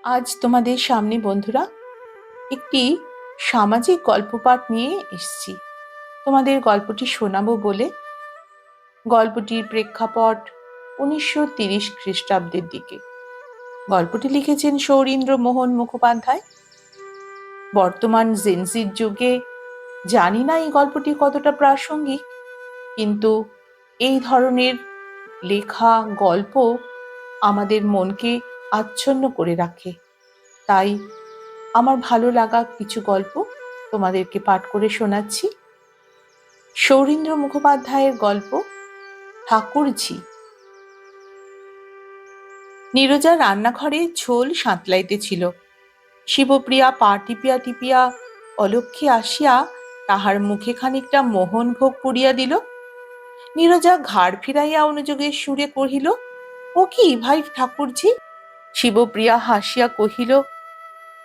আজ তোমাদের সামনে বন্ধুরা একটি সামাজিক গল্প পাঠ নিয়ে এসেছি। তোমাদের গল্পটি শোনাবো বলে। গল্পটির প্রেক্ষাপট 1930 খ্রিস্টাব্দের দিকে। গল্পটি লিখেছেন সৌরীন্দ্র মোহন মুখোপাধ্যায়। বর্তমান জেনজির যুগে জানি না এই গল্পটি কতটা প্রাসঙ্গিক, কিন্তু এই ধরনের লেখা গল্প আমাদের মনকে আচ্ছন্ন করে রাখে। তাই আমার ভালো লাগা কিছু গল্প তোমাদেরকে পাঠ করে শোনাচ্ছি। সৌরীন্দ্র মুখোপাধ্যায়ের গল্প ঠাকুরঝি। নীরজা রান্নাঘরে ঝোল সাঁতলাইতেছিল। শিবপ্রিয়া পা টিপিয়া টিপিয়া অলক্ষ্যে আসিয়া তাহার মুখে খানিকটা মোহনভোগ পুড়িয়া দিল। নীরজা ঘাড় ফিরাইয়া অনুযোগের সুরে কহিল, ও কি ভাই ঠাকুরঝি? শিবপ্রিয়া হাসিয়া কহিল,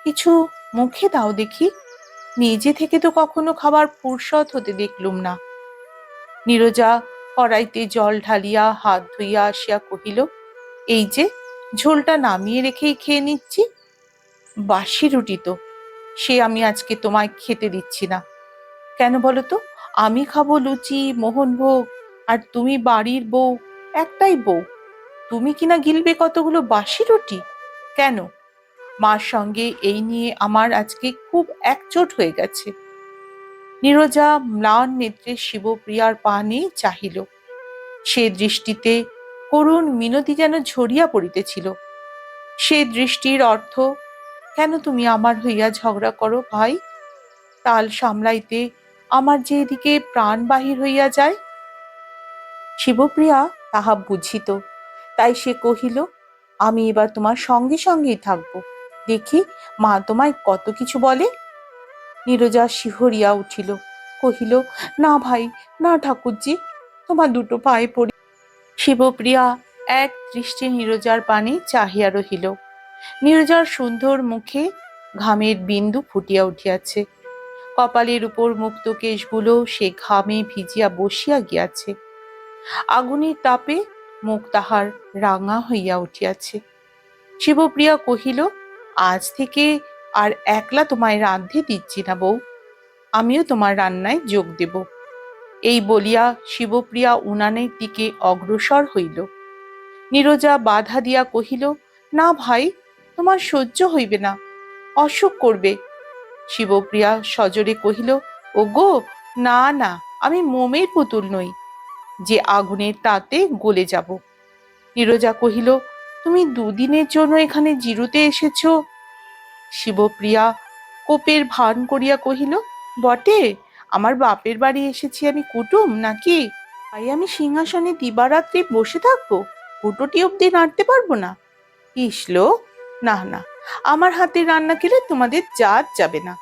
কিছু মুখে দাও দেখি, নিজে থেকে তো কখনো খাবার ফুরসত হতে দেখলুম না। নীরজা কড়াইতে জল ঢালিয়া হাত ধুইয়া আসিয়া কহিল, এই যে ঝোলটা নামিয়ে রেখেই খেয়ে নিচ্ছি। বাসি রুটি তো, সে আমি আজকে তোমায় খেতে দিচ্ছি না। কেন বলো তো? আমি খাবো লুচি মোহনভোগ, আর তুমি বাড়ির বউ, একটাই বউ, তুমি কিনা গিলবে কতগুলো বাসি রুটি? কেন? মার সঙ্গে এই নিয়ে আমার আজকে খুব একচোট হয়ে গেছে। নীরজা ম্লান নেত্রে শিবপ্রিয়ার পানে চাহিল। সে দৃষ্টিতে করুণ মিনতি যেন ঝরিয়া পড়িতেছিল। সে দৃষ্টির অর্থ, কেন তুমি আমার হইয়া ঝগড়া করো ভাই? তাল সামলাইতে আমার যে এদিকে প্রাণ বাহির হইয়া যায়। শিবপ্রিয়া তাহা বুঝিত, তাই সে কহিল, আমি এবার তোমার সঙ্গে সঙ্গেই থাকবো, দেখি মা তোমায় কত কিছু বলে। নীরজা শিহরিয়া উঠিল, কহিল, না ভাই, না ঠাকুরজি, তোমার দুটো পায়ে পড়ি। শিবপ্রিয়া এক দৃষ্টি নীরজার পানে চাহিয়া রহিল। নীরজার সুন্দর মুখে ঘামের বিন্দু ফুটিয়া উঠিয়াছে। কপালের উপর মুক্ত কেশগুলো সে ঘামে ভিজিয়া বসিয়া গিয়াছে। আগুনের তাপে মুখ তাহার রাঙা হইয়া উঠিয়াছে। শিবপ্রিয়া কহিল, আজ থেকে আর একলা তোমায় রাঁধতে দিচ্ছি না বউ, আমিও তোমার রান্নায় যোগ দেব। এই বলিয়া শিবপ্রিয়া উনানের দিকে অগ্রসর হইল। নীরজা বাধা দিয়া কহিল, না ভাই, তোমার সহ্য হইবে না, অসুখ করবে। শিবপ্রিয়া সজোরে কহিল, ওগো, না না, আমি মোমের পুতুল নই যে আগুনের তাতে গলে যাব। নীরজা কহিল, তুমি দুদিনের জন্য এখানে জিরুতে এসেছ? শিবপ্রিয়া কোপের ভান করিয়া কহিল, বটে, আমার বাপের বাড়ি এসেছি আমি কুটুম নাকি? তাই আমি সিংহাসনে দিবারাত্রি বসে থাকবো, কুটোটি অব্দি নাড়তে পারবো না? ইসলো, না না, আমার হাতে রান্না খেলে তোমাদের জাত যাবে না।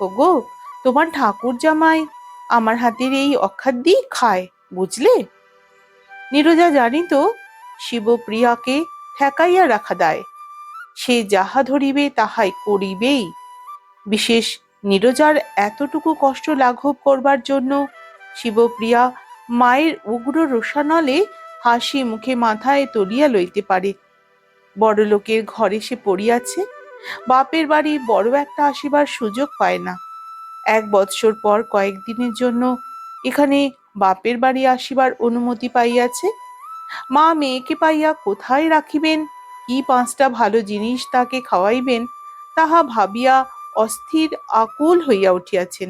ওগো, তোমার ঠাকুর জামাই আমার হাতের এই অখাদ্যি খায়, বুঝলে? নীরজা জানিত শিবপ্রিয়াকে ঠেকাইয়া রাখা দায়, সে যাহা ধরিবে তাহাই করিবেই। বিশেষ নীরজার এতটুকু কষ্ট লাঘব করবার জন্য শিবপ্রিয়া মায়ের উগ্র রোষানলে হাসি মুখে মাথায় তুলিয়া লইতে পারে। বড়লোকের ঘরে সে পড়িয়াছে, বাপের বাড়ি বড় একটা আসিবার সুযোগ পায় না। 1 বৎসর পর কয়েকদিনের জন্য এখানে বাপের বাড়ি আসিবার অনুমতি পাইয়াছে। মা মেয়েকে পাইয়া কোথায় রাখিবেন, কি 5টা ভালো জিনিস তাকে খাওয়াইবেন, তাহা ভাবিয়া অস্থির আকুল হইয়া উঠিয়াছেন।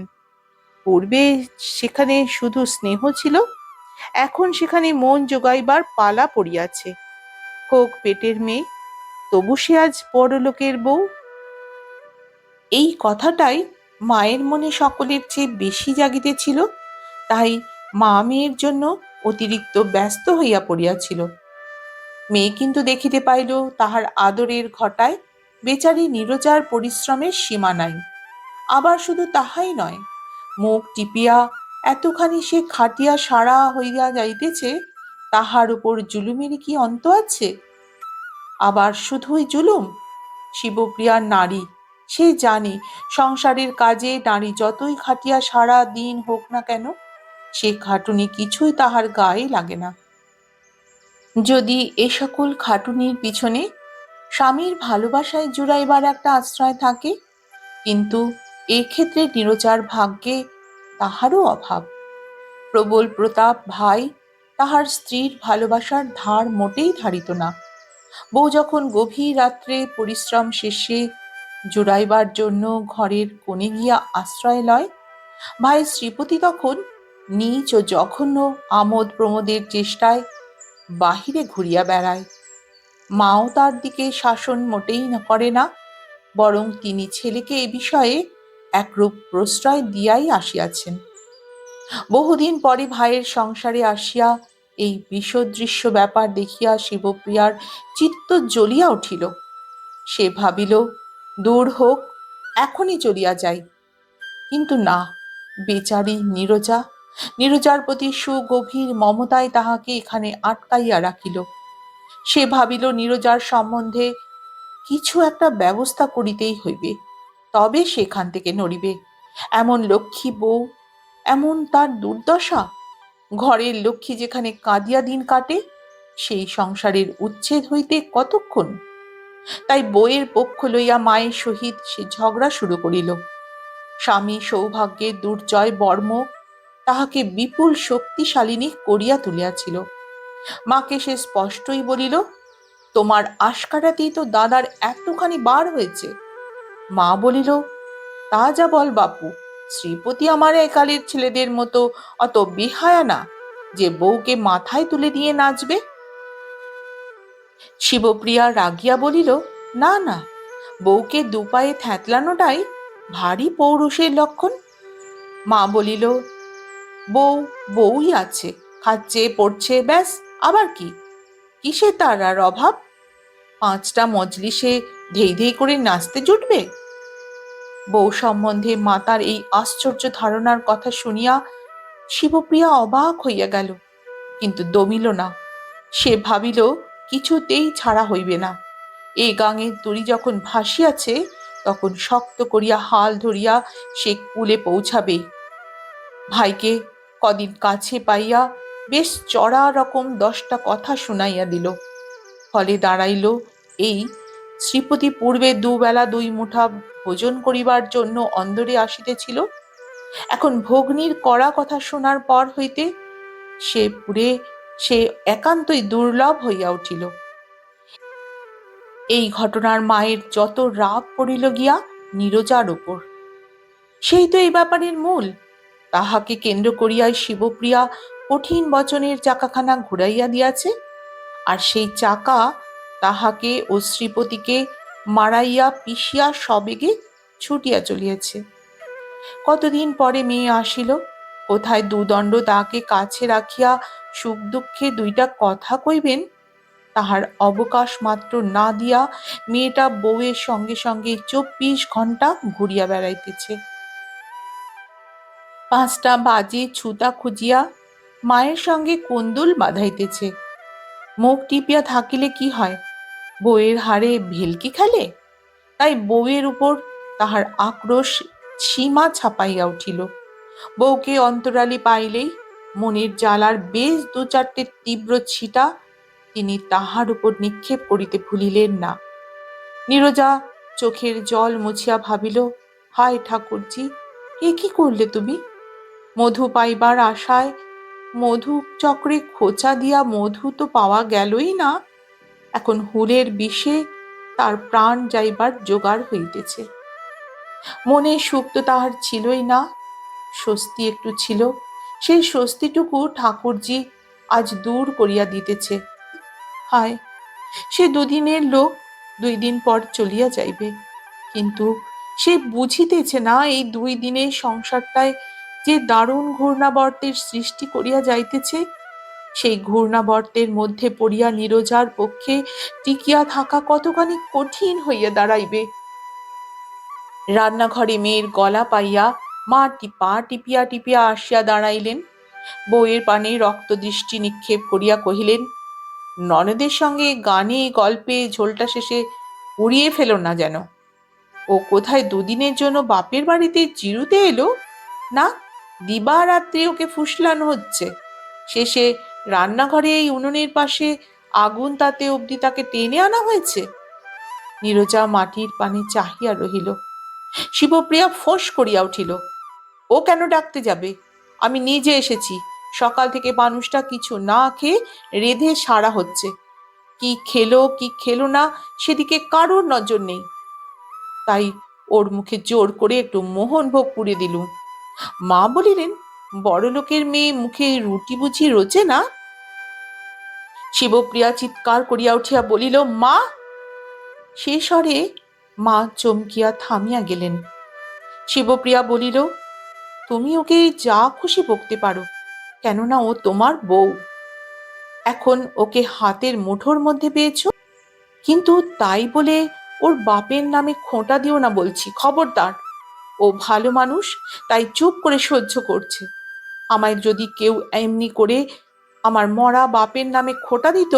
পূর্বে সেখানে শুধু স্নেহ ছিল, এখন সেখানে মন জোগাইবার পালা পড়িয়াছে। হোক পেটের মেয়ে, তবু সে আজ বড়লোকের বউ। এই কথাটাই মায়ের মনে সকলের চেয়ে বেশি জাগিতেছিল, তাই মা মেয়ের জন্য অতিরিক্ত ব্যস্ত হইয়া পড়িয়াছিল। মেয়ে কিন্তু দেখিতে পাইল তাহার আদরের ঘটায় বেচারি নীরজার পরিশ্রমের সীমা নাই। আবার শুধু তাহাই নয়, মুখ টিপিয়া এতখানি সে খাটিয়া সারা হইয়া যাইতেছে, তাহার উপর জুলুমের কি অন্ত আছে? আবার শুধুই জুলুম? শিবপ্রিয়ার নারী, সে জানে সংসারের কাজে নারী যতই খাটিয়া সারা দিন হোক না কেন, সে খাটুনি কিছুই তাহার গায়ে লাগে না। যদি এ সকল খাটুনির পিছনে স্বামীর ভালোবাসায় জুড়াইবার একটা আশ্রয় থাকে, কিন্তু এক্ষেত্রে নীরজার ভাগ্যে তাহারও অভাব। প্রবল প্রতাপ ভাই তাহার স্ত্রীর ভালোবাসার ধার মোটেই ধারিত না। বউ যখন গভীর রাত্রে পরিশ্রম শেষে জোড়াইবার জন্য ঘরের কোণে গিয়া আশ্রয় লয়, ভাই শ্রীপতি তখন নীচ ও জঘন্য আমোদ প্রমোদের চেষ্টায় বাহিরে ঘুরিয়া বেড়ায়। মাও তার দিকে শাসন মোটেই করে না, বরং তিনি ছেলেকে এ বিষয়ে একরূপ প্রশ্রয় দিয়াই আসিয়াছেন। বহুদিন পরে ভাইয়ের সংসারে আসিয়া এই বিষদৃশ্য ব্যাপার দেখিয়া শিবপ্রিয়ার চিত্ত জ্বলিয়া উঠিল। সে ভাবিল, দূর হোক, এখনই চলিয়া যাই। কিন্তু না, বেচারি নীরজার প্রতি সুগভীর মমতায় তাহাকে এখানে আটকাইয়া রাখিল। সে ভাবিল, নীরজার সম্বন্ধে কিছু একটা ব্যবস্থা করিতেই হইবে, তবে সেখান থেকে নড়িবে। এমন লক্ষ্মী বউ, এমন তার দুর্দশা। ঘরের লক্ষ্মী যেখানে কাঁদিয়া দিন কাটে, সেই সংসারের উচ্ছেদ হইতে কতক্ষণ। তাই বউয়ের পক্ষ লইয়া মায়ের সহিত সে ঝগড়া শুরু করিল। স্বামী সৌভাগ্যের দুর্জয় বর্ম তাহাকে বিপুল শক্তিশালিনী করিয়া তুলিয়াছিল। মাকে সে স্পষ্টই বলিল, তোমার আশকারাতেই তো দাদার এতখানি বার হয়েছে। মা বলিল, তা যা বল বাপু, শ্রীপতি আমার একালের ছেলেদের মতো অত বেহায়া না যে বউকে মাথায় তুলে দিয়ে নাচবে। শিবপ্রিয়া রাগিয়া বলিল, না না, বউকে দুপায়ে থ্যাতলানোটাই ভারী পৌরুষের লক্ষণ। মা বলিল, বউ বউই আছে, খাচ্ছে পড়ছে, ব্যাস, আবার কি? কিসে তার আর অভাব? 5টা মজলিসে ধেই ধেই করে নাচতে জুটবে। বউ সম্বন্ধে মাতার এই আশ্চর্য ধারণার কথা শুনিয়া শিবপ্রিয়া অবাক হইয়া গেল, কিন্তু দমিল না। সে ভাবিল, কিছুতেই ছাড়া হইবে না। এই গাঙের দড়ি যখন ভাসিয়াছে, তখন শক্ত করিয়া হাল ধরিয়া সে কুলে পৌঁছাবেই। ভাইকে কদিন কাছে পাইয়া বেশ চড়া রকম 10টা কথা শুনাইয়া দিল। ফলে দাঁড়াইল এই, শ্রীপতি পূর্বে দুবেলা 2 মুঠা ভোজন করিবার জন্য অন্দরে আসিতেছিল, এখন ভগ্নীর কড়া কথা শোনার পর হইতে সে একান্তই দুর্লভ হইয়া উঠিল। এই ঘটনার মায়ের যত রাগ পড়িল গিয়া নীরজার উপর। সেই তো এই ব্যাপারের মূল। তাহাকে কেন্দ্র করিয়াই শিবপ্রিয়া কঠিন বচনের চাকাখানা ঘুরাইয়া দিয়াছে, আর সেই চাকা তাহাকে ও শ্রীপতিকে মারাইয়া পিষিয়া সবেগে ছুটিয়া চলিয়াছে। কতদিন পরে মেয়ে আসিল, কোথায় দুদণ্ড তাহাকে কাছে রাখিয়া সুখ দুঃখে 2টা কথা কইবেন, তাহার অবকাশ মাত্র না দিয়া মেয়েটা বউয়ের সঙ্গে সঙ্গে 24 ঘন্টা ঘুরিয়া বেড়াইতেছে। 5টা বাজে ছুতা খুঁজিয়া মায়ের সঙ্গে কোন্দুল বাঁধাইতেছে। মুখ টিপিয়া থাকিলে কি হয়, বউয়ের হাড়ে ভেলকি খেলে? তাই বউয়ের উপর তাহার আক্রোশ সীমা ছাপাইয়া উঠিল। বউকে অন্তরালে পাইলেই মনের জ্বালার বেশ 2-4টে তীব্র ছিটা তিনি তাহার উপর নিক্ষেপ করিতে ভুলিলেন না। নীরজা চোখের জল মুছিয়া ভাবিল, হায় ঠাকুরজি, এ কি করলে তুমি? মধু পাইবার আশায় মধু চক্রে খোঁচা দিয়া মধু তো পাওয়া গেলই না, এখন হুলের বিষে তার প্রাণ যাইবার জোগাড় হইতেছে। মনে সুখ তো তাহার ছিলই না, স্বস্তি একটু ছিল, সেই স্বস্তিটুকু ঠাকুরজি আজ দূর করিয়া দিতেছে। হায়, সে 2 দিনের লোক 2 দিন পর চলিয়া যাইবে, কিন্তু সে বুঝিতেছে না এই 2 দিনের সংসারটায় যে দারুণ ঘূর্ণাবর্তের সৃষ্টি করিয়া যাইতেছে, সেই ঘূর্ণাবর্তের মধ্যে পড়িয়া নীরজার পক্ষে টিকিয়া থাকা কতখানি কঠিন হইয়া দাঁড়াইবে। রান্নাঘরে মেয়ের গলা পাইয়া মা পা টিপিয়া টিপিয়া আসিয়া দাঁড়াইলেন। বউয়ের পানে রক্ত দৃষ্টি নিক্ষেপ করিয়া কহিলেন, ননদের সঙ্গে গানে গল্পে ঝোলটা শেষে উড়িয়ে ফেলো না যেন। ও কোথায় 2 দিনের জন্য বাপের বাড়িতে চিরুতে এলো না, দিবারাত্রি ওকে ফুসলানো হচ্ছে, শেষে রান্নাঘরে এই উনুনের পাশে আগুন তাতে অবধি তাকে টেনে আনা হয়েছে। নীরজা মাটির পানে চাহিয়া রহিল। শিবপ্রিয়া ফোঁস করিয়া উঠিল। ও কেন ডাকতে যাবে? আমি নিজে এসেছি। সকাল থেকে মানুষটা কিছু না খেয়ে রেঁধে সারা হচ্ছে। কি খেলো কি খেলো না সেদিকে কারোর নজর নেই, তাই ওর মুখে জোর করে একটু মোহনভোগ পুড়িয়ে দিলুম। মা বলিলেন, বড়লোকের মেয়ে মুখে রুটি বুঝি রোচে না? শিবপ্রিয়া চিৎকার করিয়া উঠিয়া বলিল, মা! সে স্বরে মা চমকিয়া থামিয়া গেলেন। শিবপ্রিয়া বলিল, তুমি ওকে যা খুশি বকতে পারো, কেননা ও তোমার বউ। এখন ওকে হাতের মুঠোর মধ্যে পেয়েছ, কিন্তু তাই বলে ওর বাপের নামে খোঁটা দিও না বলছি, খবরদার। ও ভালো মানুষ, তাই চুপ করে সহ্য করছে। আমায় যদি কেউ এমনি করে আমার মরা বাপের নামে খোঁটা দিত,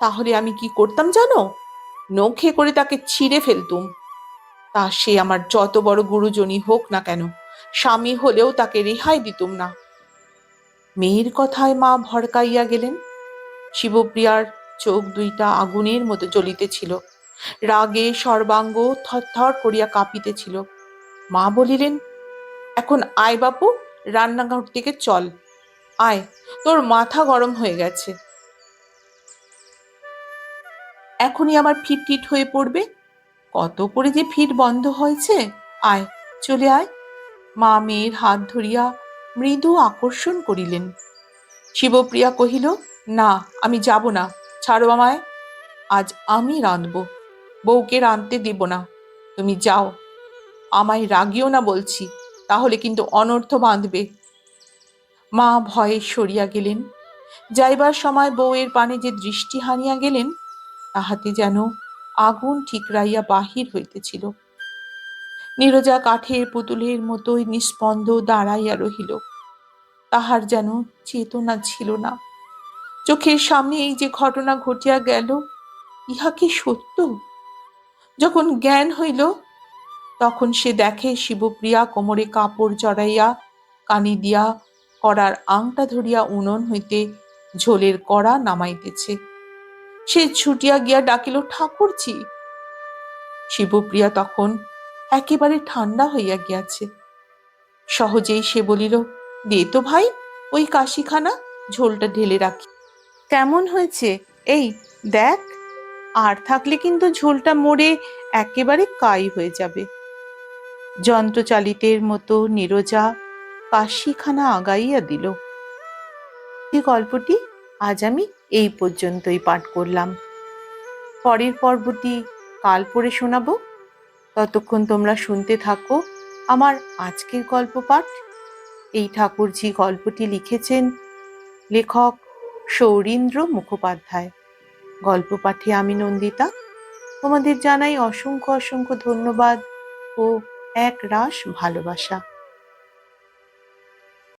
তাহলে আমি কি করতাম জানো? নখে করে তাকে ছিঁড়ে ফেলতুম। তা সে আমার যত বড় গুরুজনই হোক না কেন, স্বামী হলেও তাকে রেহাই দিতুম না। মেয়ের কথায় মা ভড়কাইয়া গেলেন। শিবপ্রিয়ার চোখ দুইটা আগুনের মতো জ্বলিতেছিল, রাগে সর্বাঙ্গ থরথর করিয়া কাঁপিতেছিল। মা বলিলেন, এখন আয় বাপু, রান্নাঘর থেকে চল। আয়, তোর মাথা গরম হয়ে গেছে, এখনই আবার ফিট ফিট হয়ে পড়বে। কত করে যে ফিট বন্ধ হয়েছে। আয়, চলে আয়। মা মেয়ের হাত ধরিয়া মৃদু আকর্ষণ করিলেন। শিবপ্রিয়া কহিল, না, আমি যাব না, ছাড়ো আমায়। আজ আমি রাঁধব, বউকে রাঁধতে দেব না। তুমি যাও, আমায় রাগিও না বলছি, তাহলে কিন্তু অনর্থ বাঁধবে। মা ভয়ে সরিয়া গেলেন। যাইবার সময় বউয়ের পানে যে দৃষ্টি হানিয়া গেলেন, তাহাতে যেন আগুন ঠিকরাইয়া বাহির হইতেছিল। নীরজা কাঠের পুতুলের মতোই নিস্পন্দ দাঁড়াইয়া রহিল। তাহার যেন চেতনা ছিল না। চোখের সামনে এই যে ঘটনা ঘটিয়া গেল, ইহা কি সত্য? যখন জ্ঞান হইল, তখন সে দেখে শিবপ্রিয়া কোমরে কাপড় জড়াইয়া, কানি দিয়া কড়ার আংটা ধরিয়া উনুন হইতে ঝোলের কড়া নামাইতেছে। সে ছুটিয়া গিয়া ডাকিল, ঠাকুরজি। শিবপ্রিয়া তখন একেবারে ঠান্ডা হইয়া গিয়াছে। সহজেই সে বলিল, দে তো ভাই ওই কাশিখানা, ঝোলটা ঢেলে রাখি। কেমন হয়েছে? এই দেখ, আর থাকলে কিন্তু ঝোলটা মরে একেবারে কাই হয়ে যাবে। যন্ত্রচালিতের মতো নীরজা কাশিখানা আগাইয়া দিল। এই গল্পটি আজ আমি এই পর্যন্তই পাঠ করলাম। পরের পর্বটি কাল পড়ে শোনাবো। ততক্ষণ তোমরা শুনতে থাকো আমার আজকের গল্প পাঠ। এই ঠাকুরঝি গল্পটি লিখেছেন লেখক সৌরীন্দ্র মুখোপাধ্যায়। গল্প পাঠে আমি নন্দিতা। তোমাদের জানাই অসংখ্য অসংখ্য ধন্যবাদ ও এক রাশ ভালোবাসা।